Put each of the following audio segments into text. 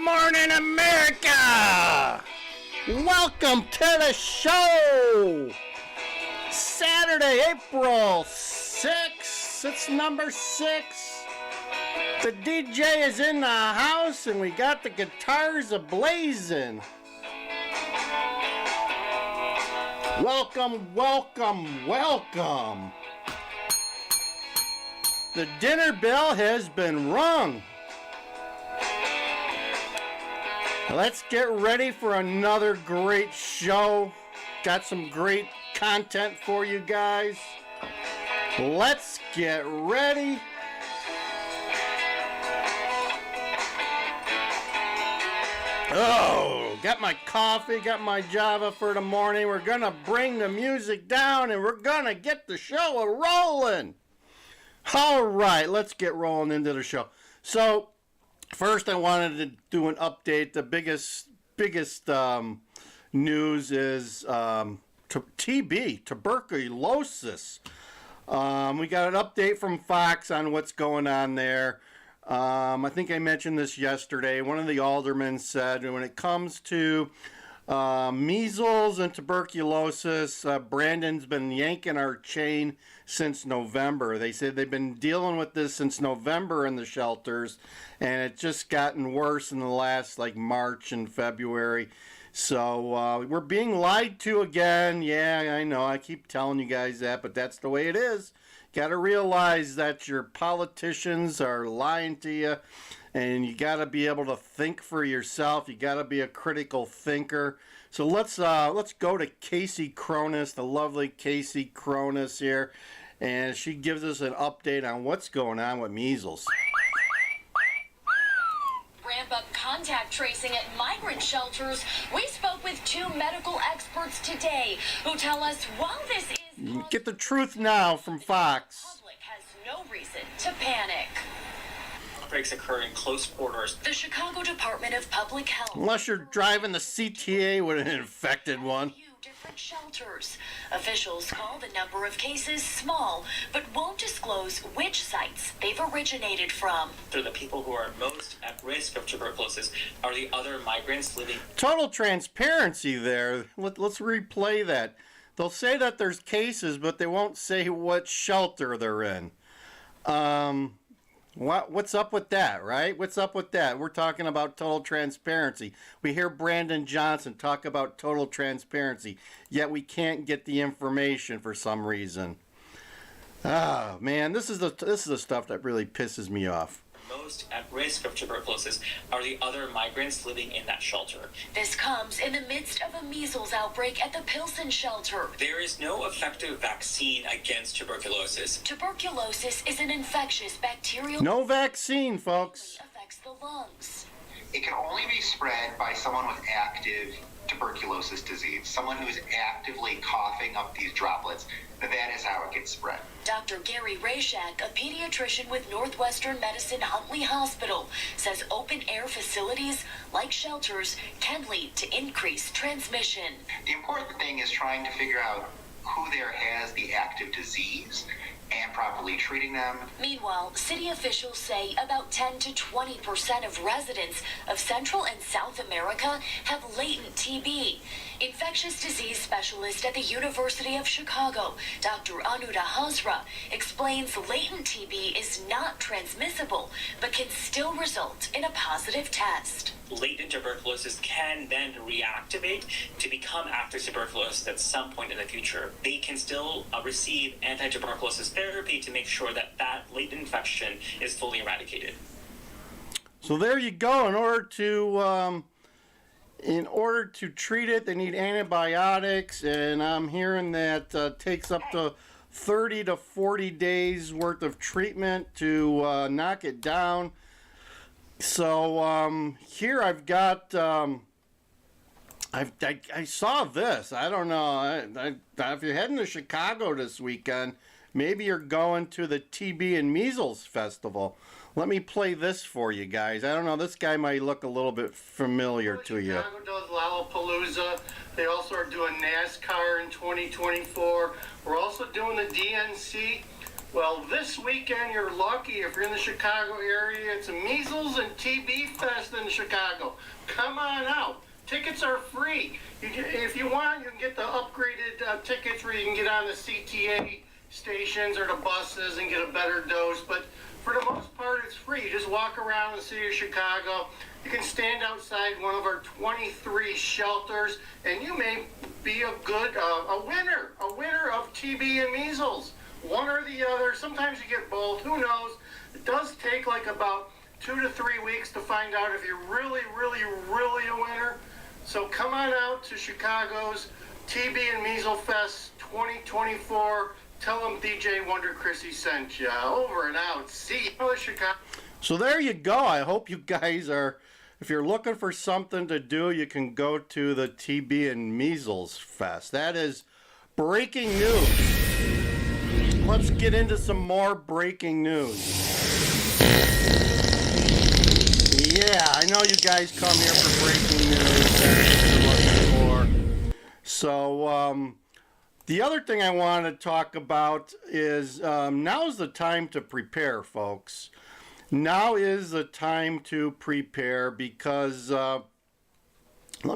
morning, America! Welcome to the show! Saturday, April 6th. It's number 6. The DJ is in the house and we got the guitars a-blazing. Welcome, welcome, welcome. The dinner bell has been rung. Let's get ready for another great show. Got some great content for you guys. Let's get ready. Oh, got my coffee, got my Java for the morning. We're gonna bring the music down and we're gonna get the show rolling. All right, let's get rolling into the show. So, first, I wanted to do an update. The biggest news is TB, tuberculosis. We got an update from Fox on what's going on there. I think I mentioned this yesterday. One of the aldermen said when it comes to measles and tuberculosis, Brandon's been yanking our chain since November. They said they've been dealing with this since November in the shelters, and it's just gotten worse in the last March and February. So we're being lied to again. Yeah, I know. I keep telling you guys that, but that's the way it is. Got to realize that your politicians are lying to you, and you got to be able to think for yourself. You got to be a critical thinker. So let's go to Casey Cronus, the lovely Casey Cronus here, and she gives us an update on what's going on with measles. Ramp up contact tracing at migrant shelters. We spoke with 2 medical experts today who tell us while this is get the truth now from Fox. The public has no reason to panic. Outbreaks occur in close quarters. The Chicago Department of Public Health. Unless you're driving the CTA with an infected one. Different shelters. Officials call the number of cases small, but won't disclose which sites they've originated from. So the people who are most at risk of tuberculosis are the other migrants living. Total transparency there. Let's replay that. They'll say that there's cases, but they won't say what shelter they're in. What's up with that, right? What's up with that? We're talking about total transparency. We hear Brandon Johnson talk about total transparency, yet we can't get the information for some reason. Ah, man, this is the stuff that really pisses me off. Most at risk of tuberculosis are the other migrants living in that shelter. This comes in the midst of a measles outbreak at the Pilsen shelter. There is no effective vaccine against tuberculosis. Tuberculosis is an infectious bacterial. No vaccine, folks. Affects the lungs. It can only be spread by someone with active tuberculosis disease, someone who is actively coughing up these droplets. That is how it gets spread. Dr. Gary Rayshak, a pediatrician with Northwestern Medicine Huntley Hospital, says open-air facilities like shelters can lead to increased transmission. The important thing is trying to figure out who there has the active disease and properly treating them. Meanwhile, city officials say about 10 to 20% of residents of Central and South America have latent TB. Infectious disease specialist at the University of Chicago, Dr. Anuda Hazra, explains latent TB is not transmissible, but can still result in a positive test. Latent tuberculosis can then reactivate to become active tuberculosis at some point in the future. They can still receive anti-tuberculosis therapy to make sure that that latent infection is fully eradicated. So there you go. In order to treat it, they need antibiotics, and I'm hearing that takes up to 30 to 40 days worth of treatment to knock it down. So here I've got, I saw this. I don't know. If you're heading to Chicago this weekend, maybe you're going to the TB and Measles Festival. Let me play this for you guys. I don't know. This guy might look a little bit familiar to you. Chicago does Lollapalooza. They also are doing NASCAR in 2024. We're also doing the DNC. Well, this weekend you're lucky if you're in the Chicago area. It's a Measles and TB Fest in Chicago. Come on out. Tickets are free. If you want, you can get the upgraded tickets where you can get on the CTA stations or the buses and get a better dose. But for the most part, it's free. You just walk around the city of Chicago. You can stand outside one of our 23 shelters, and you may be a winner of TB and measles. One or the other. Sometimes you get both. Who knows? It does take like about 2 to 3 weeks to find out if you're really a winner. So come on out to Chicago's TB and Measles Fest 2024. Tell them DJ Wonder Chrissy sent you. Over and out. See you in Chicago. So there you go. I hope you guys are, if you're looking for something to do, you can go to the TB and Measles Fest. That is breaking news. Let's get into some more breaking news. Yeah, I know you guys come here for breaking news. That's what you're looking for. So, the other thing I want to talk about is now's the time to prepare, folks. Now is the time to prepare because let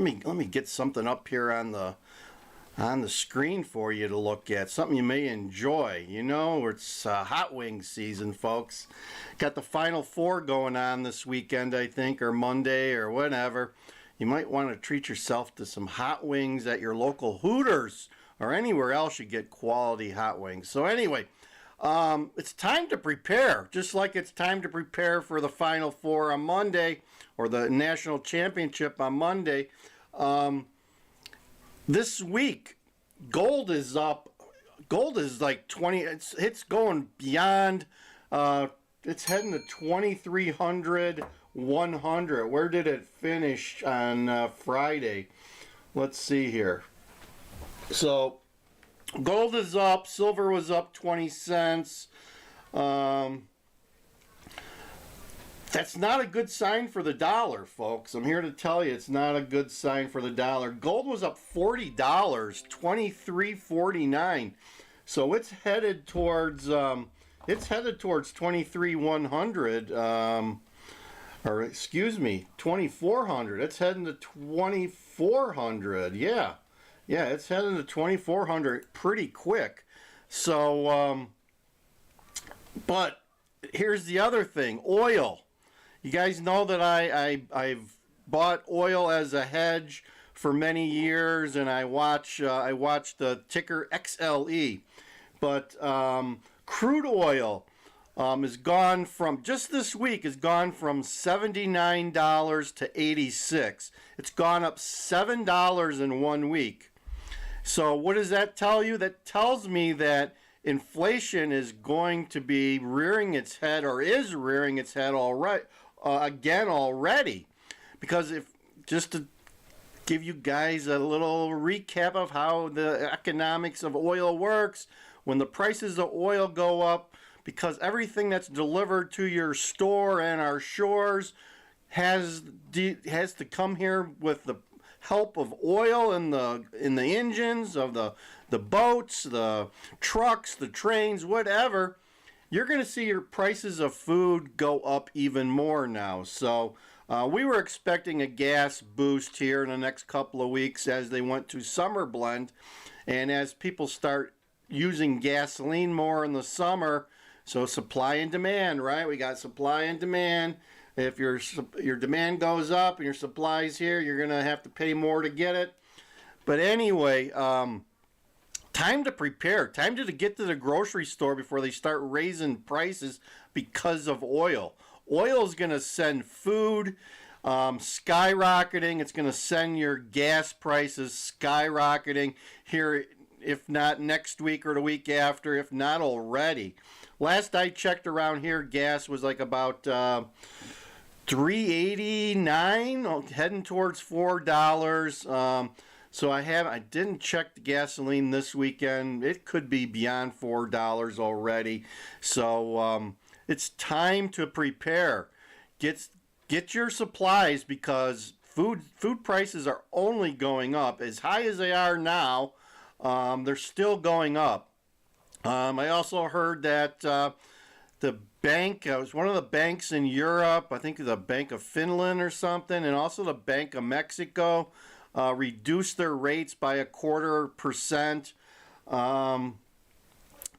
me get something up here on the screen for you to look at. Something you may enjoy. You know, it's hot wing season, folks. Got the Final Four going on this weekend, I think, or Monday or whatever. You might want to treat yourself to some hot wings at your local Hooters or anywhere else you get quality hot wings. So anyway, it's time to prepare, just like it's time to prepare for the Final Four on Monday or the National Championship on Monday. This week, gold is up. Gold is like 20. It's going beyond. It's heading to 2,300, 100. Where did it finish on Friday? Let's see here. So, gold is up. Silver was up 20 cents. That's not a good sign for the dollar, folks. I'm here to tell you it's not a good sign for the dollar. Gold was up $40, $23.49. So it's headed towards 23,100 or excuse me, 2,400. It's heading to 2,400. Yeah, it's heading to 2,400 pretty quick. So, but here's the other thing: oil. You guys know that I've bought oil as a hedge for many years, and I watch the ticker XLE. But crude oil has gone from, just this week, has gone from $79 to $86. It's gone up $7 in 1 week. So what does that tell you? That tells me that inflation is going to be rearing its head, or is rearing its head again already. Because if, just to give you guys a little recap of how the economics of oil works, when the prices of oil go up, because everything that's delivered to your store and our shores has to come here with the help of oil in the engines of the boats, the trucks, the trains, whatever, you're going to see your prices of food go up even more now. So we were expecting a gas boost here in the next couple of weeks as they went to summer blend, and as people start using gasoline more in the summer. So supply and demand, right? We got supply and demand. If your demand goes up and your supply's here, you're going to have to pay more to get it. But anyway, time to prepare. Time to get to the grocery store before they start raising prices because of oil. Oil is going to send food skyrocketing. It's going to send your gas prices skyrocketing here, if not next week or the week after, if not already. Last I checked around here, gas was like about $3.89, heading towards $4. So I didn't check the gasoline this weekend. It could be beyond $4 already. So it's time to prepare. Get your supplies, because food prices are only going up. As high as they are now, they're still going up. I also heard that the bank, it was one of the banks in Europe, I think the Bank of Finland or something, and also the Bank of Mexico, reduced their rates by 1/4%.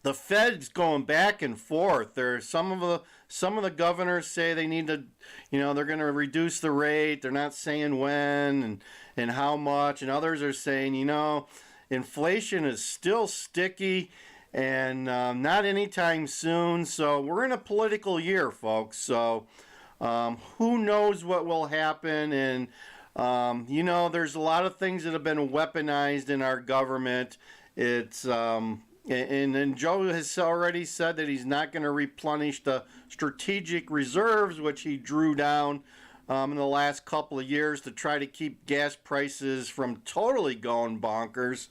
The Fed's going back and forth. There's some of the governors say they need to, they're going to reduce the rate. They're not saying when and how much, and others are saying, inflation is still sticky and not anytime soon. So we're in a political year, folks. So who knows what will happen? And there's a lot of things that have been weaponized in our government. It's and Joe has already said that he's not going to replenish the strategic reserves, which he drew down in the last couple of years to try to keep gas prices from totally going bonkers.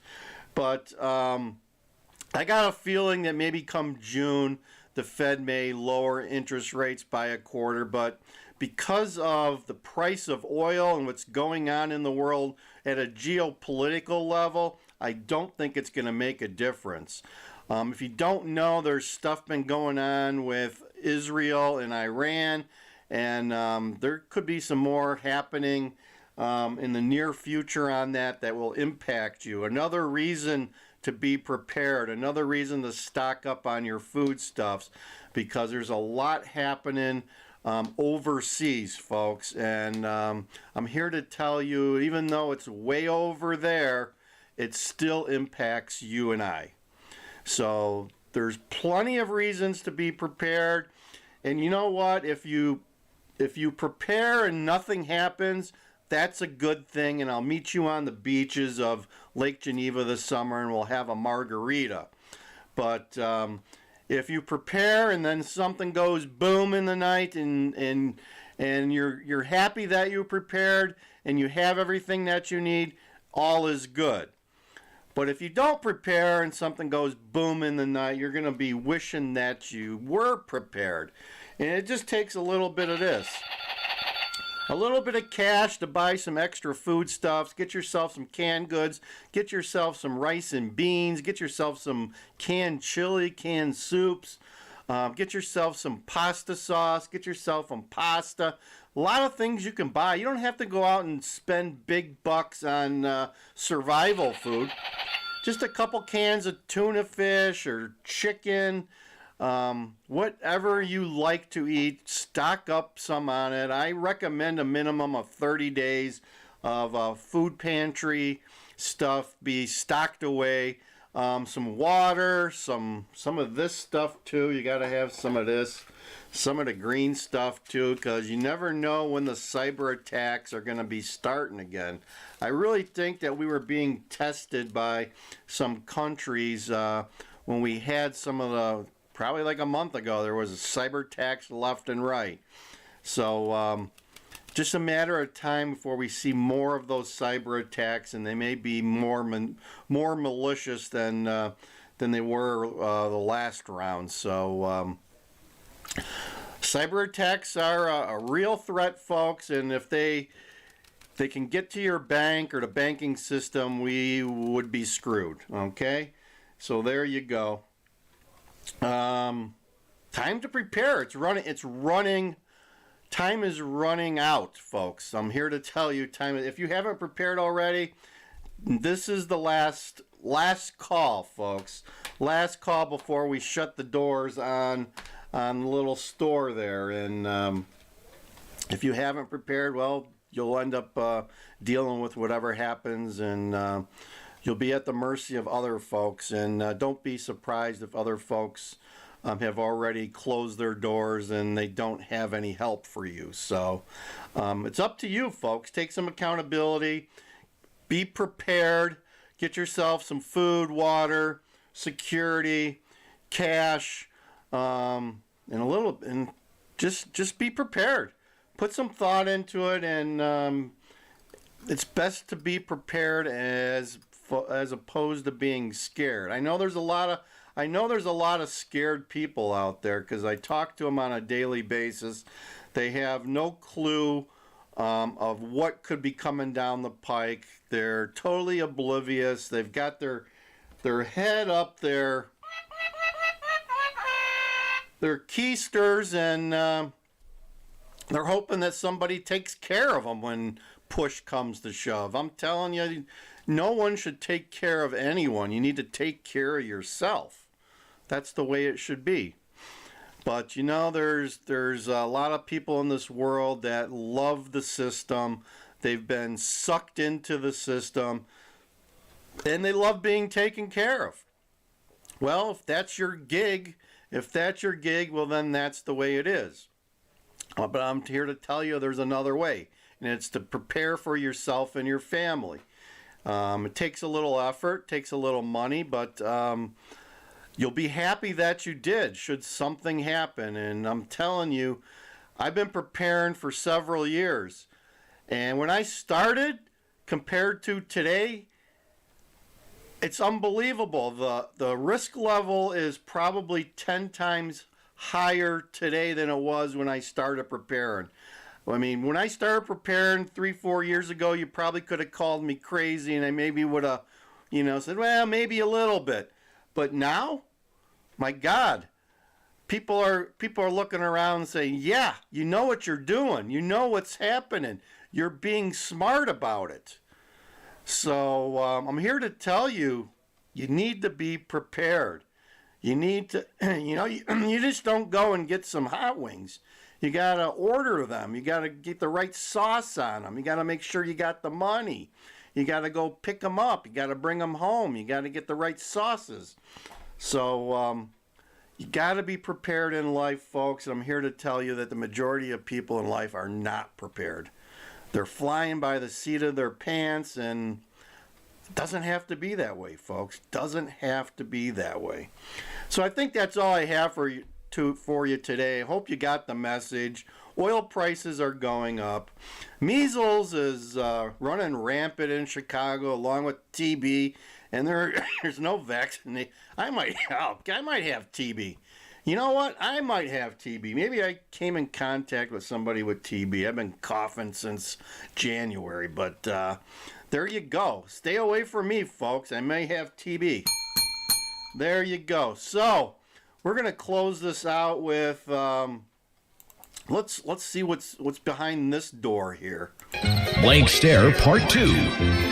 But I got a feeling that maybe come June, the Fed may lower interest rates by 1/4, but because of the price of oil and what's going on in the world at a geopolitical level, I don't think it's going to make a difference. If you don't know, there's stuff been going on with Israel and Iran, and there could be some more happening in the near future on that will impact you. Another reason to be prepared, another reason to stock up on your foodstuffs, because there's a lot happening overseas, folks. And I'm here to tell you, even though it's way over there, it still impacts you and I. So there's plenty of reasons to be prepared. And you know what? If you prepare and nothing happens, that's a good thing. And I'll meet you on the beaches of Lake Geneva this summer and we'll have a margarita. But if you prepare and then something goes boom in the night and you're happy that you prepared and you have everything that you need, all is good. But if you don't prepare and something goes boom in the night, you're going to be wishing that you were prepared. And it just takes a little bit of this. A little bit of cash to buy some extra foodstuffs, get yourself some canned goods, get yourself some rice and beans, get yourself some canned chili, canned soups, get yourself some pasta sauce, get yourself some pasta. A lot of things you can buy. You don't have to go out and spend big bucks on survival food. Just a couple cans of tuna fish or chicken. Whatever you like to eat, stock up some on it. I recommend a minimum of 30 days of food pantry stuff be stocked away. Some water, some of this stuff too. You got to have some of this, some of the green stuff too, because you never know when the cyber attacks are going to be starting again. I really think that we were being tested by some countries when we had some of the, probably like a month ago, there was a cyber attacks left and right. So just a matter of time before we see more of those cyber attacks, and they may be more malicious than they were the last round. So cyber attacks are a real threat, folks, and if they can get to your bank or the banking system, we would be screwed. Okay, so there you go. Time to prepare. It's running. Time is running out, folks. I'm here to tell you, if you haven't prepared already, this is the last call, folks. Last call before we shut the doors on the little store there. And if you haven't prepared, well, you'll end up dealing with whatever happens, and you'll be at the mercy of other folks. And don't be surprised if other folks have already closed their doors and they don't have any help for you. So it's up to you, folks. Take some accountability. Be prepared. Get yourself some food, water, security, cash, and just be prepared. Put some thought into it, and it's best to be prepared as opposed to being scared. I know there's a lot of scared people out there, because I talk to them on a daily basis. They have no clue of what could be coming down the pike. They're totally oblivious. They've got their head up there they're keisters, and they're hoping that somebody takes care of them when push comes to shove. I'm telling you, no one should take care of anyone. You need to take care of yourself. That's the way it should be. But you know, there's a lot of people in this world that love the system. They've been sucked into the system, and they love being taken care of. Well, if that's your gig, well, then that's the way it is. But I'm here to tell you there's another way, and it's to prepare for yourself and your family. It takes a little effort, takes a little money, but you'll be happy that you did should something happen. And I'm telling you, I've been preparing for several years. And when I started, compared to today, it's unbelievable. The risk level is probably 10 times higher today than it was when I started preparing. I mean, when I started preparing 3-4 years ago, you probably could have called me crazy, and I maybe would have, said, well, maybe a little bit. But now, my God, people are looking around and saying, yeah, you know what you're doing. You know what's happening. You're being smart about it. So I'm here to tell you, you need to be prepared. You need to, you just don't go and get some hot wings. You got to order them. You got to get the right sauce on them. You got to make sure you got the money. You got to go pick them up. You got to bring them home. You got to get the right sauces. So you got to be prepared in life, folks. And I'm here to tell you that the majority of people in life are not prepared. They're flying by the seat of their pants, and it doesn't have to be that way, folks. Doesn't have to be that way. So I think that's all I have for you today. I hope you got the message. Oil prices are going up. Measles is running rampant in Chicago, along with TB, and there's no vaccine. I might have TB. You know what? I might have TB. Maybe I came in contact with somebody with TB. I've been coughing since January, but there you go. Stay away from me, folks. I may have TB. There you go. So we're gonna close this out with let's see what's behind this door here. Blank Stare Part 2.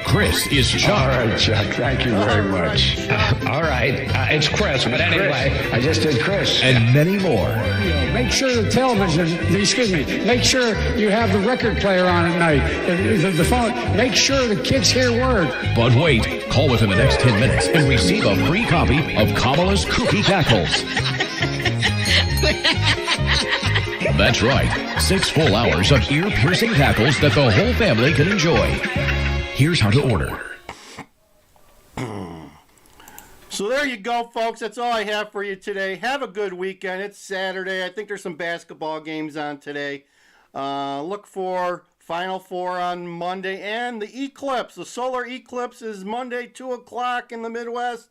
Chris is Chuck. All right, Chuck. Thank you very much. All right. It's Chris, but anyway. Chris. I just did Chris. And many more. Make sure the television, make sure you have the record player on at night. The phone, make sure the kids hear word. But wait, call within the next 10 minutes and receive a free copy of Kamala's Kooky Cackles. That's right. 6 full hours of ear-piercing cackles that the whole family can enjoy. Here's how to order. So there you go, folks. That's all I have for you today. Have a good weekend. It's Saturday. I think there's some basketball games on today. Look for Final Four on Monday, and the eclipse. The solar eclipse is Monday, 2 o'clock in the Midwest.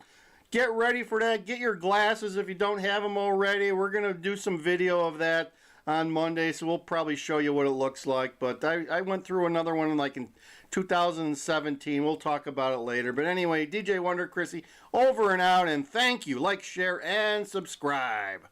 Get ready for that. Get your glasses if you don't have them already. We're going to do some video of that on Monday, so we'll probably show you what it looks like. But I went through another one in 2017. We'll talk about it later. But anyway, DJ Wonder Chrissy over and out, and thank you. Like, share, and subscribe.